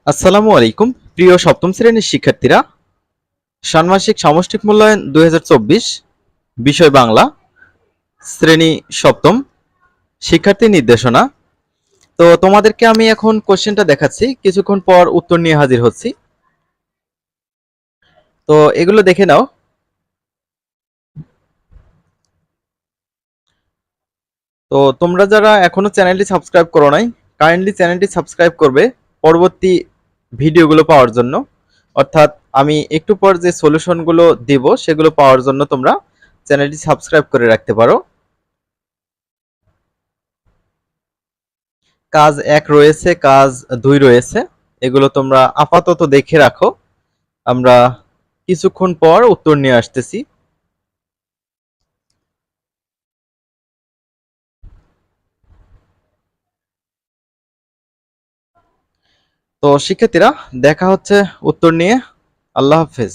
আসসালামু আলাইকুম প্রিয় সপ্তম শ্রেণীর শিক্ষার্থীরা। ষান্মাসিক সামষ্টিক মূল্যায়ন 2024, বিষয় বাংলা, শ্রেণী সপ্তম, শিক্ষার্থী নির্দেশনা। তো তোমাদেরকে আমি এখন কোশ্চেনটা দেখাচ্ছি, কিছুক্ষণ পর উত্তর নিয়ে হাজির হচ্ছি। তো এগুলো দেখে নাও। তো তোমরা যারা এখনো চ্যানেলটি সাবস্ক্রাইব করো নাই, কাইন্ডলি চ্যানেলটি সাবস্ক্রাইব করবে পরবর্তী ভিডিওগুলো পাওয়ার জন্য। অর্থাৎ আমি একটু পর যে সলিউশনগুলো দিব সেগুলো পাওয়ার জন্য তোমরা চ্যানেলটি সাবস্ক্রাইব করে রাখতে পারো। কাজ 1 রয়েছে, কাজ 2 রয়েছে, এগুলো তোমরা আপাতত দেখে রাখো। আমরা কিছুক্ষণ পর উত্তর নিয়ে আসতেছি। তো শিক্ষার্থীরা, দেখা হচ্ছে উত্তর নিয়ে। আল্লাহ হাফেজ।